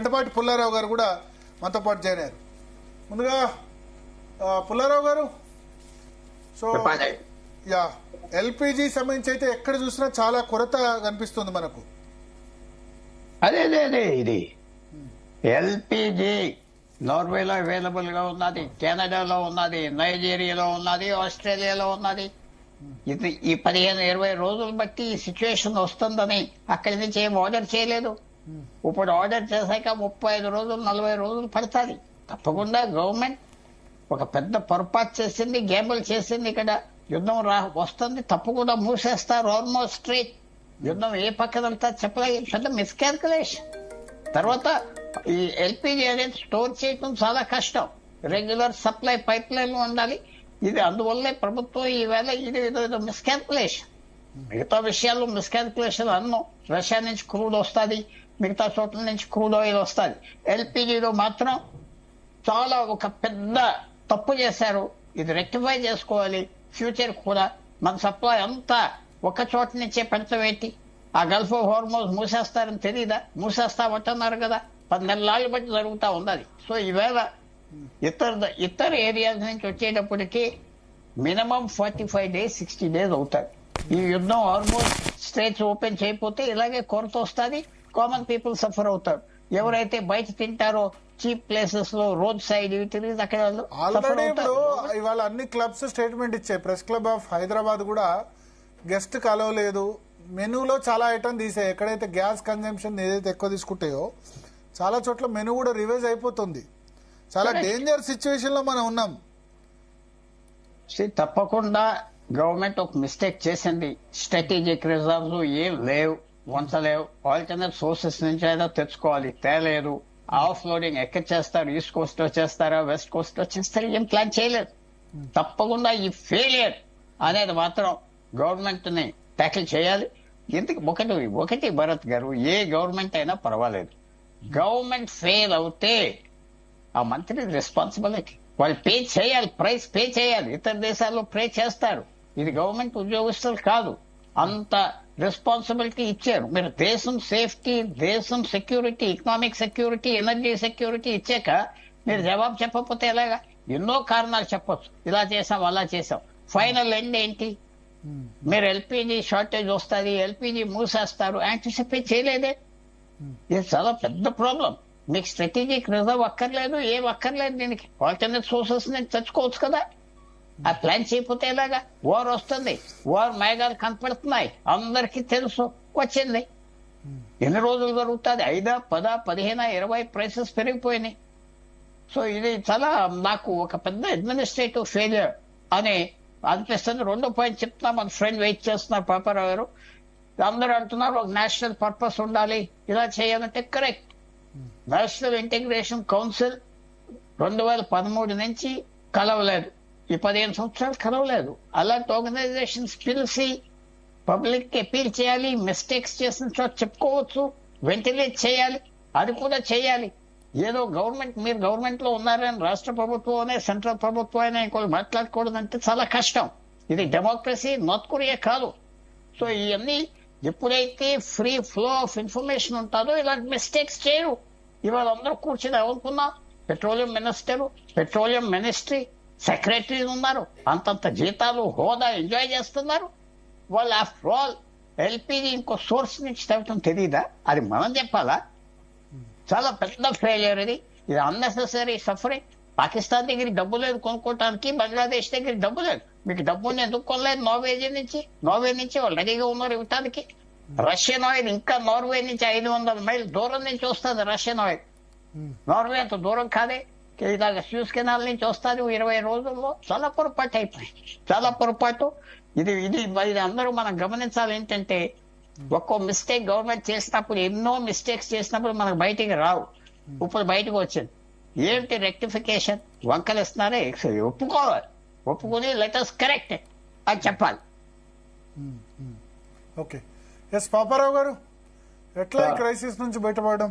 గంటపాటి పుల్లారావు గారు కూడా మనతో పాటు జాయిన్ అయ్యారు. ముందుగా పుల్లారావు గారు, సో యా ఎల్పిజి సంబంధించి అయితే ఎక్కడ చూసినా చాలా కొరత కనిపిస్తుంది మనకు. అదే అదే అదే ఇది ఎల్పిజి నార్వేలో అవైలబుల్ గా ఉన్నది, కెనడాలో ఉన్నది, నైజీరియాలో ఉన్నది, ఆస్ట్రేలియాలో ఉన్నది. ఇది ఈ 15-20 రోజులు బట్టి ఈ సిచ్యువేషన్ వస్తుందని అక్కడి నుంచి ఏం ఆర్డర్ చేయలేదు. ఇప్పుడు ఆర్డర్ చేశాక 35 రోజులు 40 రోజులు పడుతుంది. తప్పకుండా గవర్నమెంట్ ఒక పెద్ద పొరపాటు చేసింది, గేబుల్ చేసింది. ఇక్కడ యుద్ధం వస్తుంది, తప్పకుండా మూసేస్తారు. ఆల్మోస్ట్ స్ట్రైట్ యుద్ధం ఏ పక్కన వెళ్తా చెప్పలేదు. పెద్ద మిస్కాల్కులేషన్. తర్వాత ఈ ఎల్పిజి అనేది స్టోర్ చేయడం చాలా కష్టం. రెగ్యులర్ సప్లై పైప్ లైన్ ఉండాలి. ఇది అందువల్లే ప్రభుత్వం ఈవేళ ఇది మిస్కాల్కులేషన్. మిగతా విషయాల్లో మిస్కాల్కులేషన్ అన్నం. రష్యా నుంచి క్రూడ్ వస్తుంది, మిగతా చోట్ల నుంచి క్రూడ్ ఆయిల్ వస్తుంది. ఎల్పిజిలో మాత్రం చాలా ఒక పెద్ద తప్పు చేశారు. ఇది రెక్టిఫై చేసుకోవాలి. ఫ్యూచర్ కూడా మన సప్లై అంతా ఒక చోట నుంచే పెంచవేంటి? ఆ గల్ఫ్ ఆఫ్ హార్మోజ్ మూసేస్తారని తెలీదా? మూసేస్తామంటున్నారు కదా. 10 నెలలు బట్టి జరుగుతూ ఉన్నది. సో ఈవేళ ఇతర ఏరియాస్ నుంచి వచ్చేటప్పటికి మినిమం 45 days 60 days అవుతాయి. ఈ యుద్ధం హార్మోజ్ స్ట్రైట్స్ ఓపెన్ చేయకపోతే ఇలాగే కొరత వస్తుంది. కామన్ పీపుల్ సఫర్ అవుతారు. ఎవరైతే బయట తింటారో చీప్ ప్లేసెస్ లో, రోడ్ సైడ్ అక్కడ ఆల్రెడీ ఇప్పుడు ఇవాళ అన్ని క్లబ్స్ స్టేట్మెంట్ ఇచ్చాయి. ప్రెస్ క్లబ్ ఆఫ్ హైదరాబాద్ కూడా గెస్ట్ కలవలేదు, మెనూలో చాలా ఐటమ్ తీసాయి. ఎక్కడైతే గ్యాస్ కన్జంప్షన్ ఏదైతే ఎక్కువ తీసుకుంటాయో చాలా చోట్ల మెనూ కూడా రివైజ్ అయిపోతుంది. చాలా డేంజర్ సిచ్యువేషన్ లో మనం ఉన్నాం. తప్పకుండా గవర్నమెంట్ ఒక మిస్టేక్ చేసింది. స్ట్రాటజిక్ రిజర్వ్స్ ఏం లేవు, వంచలేవు. ఆల్టర్నేట్ సోర్సెస్ నుంచి అయినా తెచ్చుకోవాలి, తేలేదు. ఆఫ్ లోడింగ్ ఎక్కడ చేస్తారు? ఈస్ట్ కోస్ట్ లో చేస్తారా, వెస్ట్ కోస్ట్ లో చేస్తారా? ఏం ప్లాన్ చేయలేదు. తప్పకుండా ఈ ఫెయిలియర్ అనేది మాత్రం గవర్నమెంట్ ని ట్యాకిల్ చేయాలి. ఎందుకు ఒకటి భరత్ గారు, ఏ గవర్నమెంట్ అయినా పర్వాలేదు, గవర్నమెంట్ ఫెయిల్ అవుతే ఆ మంత్రి రెస్పాన్సిబిలిటీ. వాళ్ళు పే చేయాలి, ప్రైస్ పే చేయాలి. ఇతర దేశాల్లో పే చేస్తారు. ఇది గవర్నమెంట్ ఉద్యోగస్తులు కాదు. అంత రెస్పాన్సిబిలిటీ ఇచ్చారు. మీరు దేశం సేఫ్టీ, దేశం security, economic security, energy security ఇచ్చాక మీరు జవాబు చెప్పకపోతే ఎలాగా? ఎన్నో కారణాలు చెప్పొచ్చు, ఇలా చేసాం అలా చేసాం. ఫైనల్ ఎండ్ ఏంటి? మీరు ఎల్పిజి షార్టేజ్ వస్తుంది, ఎల్పిజి మూసేస్తారు, యాంటిసిపేట్ చేయలేదే. ఇది చాలా పెద్ద ప్రాబ్లం. మీకు స్ట్రాటజిక్ రిజర్వ్ అక్కర్లేదు, ఏం అక్కర్లేదు. దీనికి ఆల్టర్నేట్ సోర్సెస్ నుంచి తెచ్చుకోవచ్చు కదా. ఆ ప్లాన్ చేయకపోతే ఎలాగా? వార్ వస్తుంది, వార్ మేఘాలు కనపడుతున్నాయి, అందరికీ తెలుసు. వచ్చింది, ఎన్ని రోజులు జరుగుతుంది? 5, 10, 15, 20 ప్రైసెస్ పెరిగిపోయినాయి. సో ఇది చాలా నాకు ఒక పెద్ద అడ్మినిస్ట్రేటివ్ ఫెయిలియర్ అని అనిపిస్తుంది. రెండో పాయింట్ చెప్తున్నా, మన ఫ్రెండ్ వెయిట్ చేస్తున్నారు పాపారావు గారు. అందరూ అంటున్నారు ఒక నేషనల్ పర్పస్ ఉండాలి, ఇలా చేయాలంటే కరెక్ట్. నేషనల్ ఇంటిగ్రేషన్ కౌన్సిల్ 2013 నుంచి కలవలేదు, ఈ 15 సంవత్సరాలు కలవలేదు. అలాంటి ఆర్గనైజేషన్స్ పిలిచి పబ్లిక్ అపీల్ చేయాలి. మిస్టేక్స్ చేసిన చోట చెప్పుకోవచ్చు, వెంటిలేట్ చేయాలి. అది కూడా చేయాలి. ఏదో గవర్నమెంట్, మీరు గవర్నమెంట్ లో ఉన్నారని రాష్ట్ర ప్రభుత్వం సెంట్రల్ ప్రభుత్వం అయినా ఇంకోటి మాట్లాడకూడదంటే చాలా కష్టం. ఇది డెమోక్రసీ, నార్త్ కొరియా కాదు. సో ఇవన్నీ ఎప్పుడైతే ఫ్రీ ఫ్లో ఆఫ్ ఇన్ఫర్మేషన్ ఉంటుందో ఇలాంటి మిస్టేక్స్ చేయరు. ఇవాళ అందరూ కూర్చొని అనుకున్నా, పెట్రోలియం మినిస్టర్, పెట్రోలియం మినిస్ట్రీ సెక్రటరీలు ఉన్నారు, అంతంత జీతాలు, హోదా ఎంజాయ్ చేస్తున్నారు. వాళ్ళు ఆఫ్టర్ ఆల్ ఎల్పిజి ఇంకో సోర్స్ నుంచి తగ్గటం తెలియదా? అది మనం చెప్పాలా? చాలా పెద్ద ఫెయిలియర్ ఇది. ఇది అన్నెసెసరీ సఫరింగ్. పాకిస్తాన్ దగ్గర డబ్బు లేదు కొనుక్కోవటానికి, బంగ్లాదేశ్ దగ్గర డబ్బు లేదు. మీకు డబ్బుని ఎందుకు కొనలేదు? నార్వే నుంచి వాళ్ళు రెడీగా ఉన్నారు ఇవ్వటానికి. రష్యన్ ఆయిల్ ఇంకా నార్వే నుంచి 500 మైల్ దూరం నుంచి వస్తుంది రష్యన్ ఆయిల్. నార్వే అంత దూరం కాదే, ఇలాగ స్యూజ్ కెనాల్ నుంచి వస్తుంది 20 రోజుల్లో. చాలా పొరపాటు అయిపోయింది, చాలా పొరపాటు. ఇది అందరూ మనం గమనించాలి. ఏంటంటే ఒక్కో మిస్టేక్ గవర్నమెంట్ చేసినప్పుడు, ఎన్నో మిస్టేక్స్ చేసినప్పుడు మనకు బయటికి రావు. ఇప్పుడు బయటకు వచ్చింది. ఏంటి రెక్టిఫికేషన్? వంకలు ఇస్తున్నారే, ఒప్పుకోవాలి, ఒప్పుకుని లెటర్స్ కరెక్ట్ అని చెప్పాలి. ఓకే, ఎస్ పాపారావు గారు, ఎట్లా ఈ క్రైసిస్ నుంచి బయటపడడం?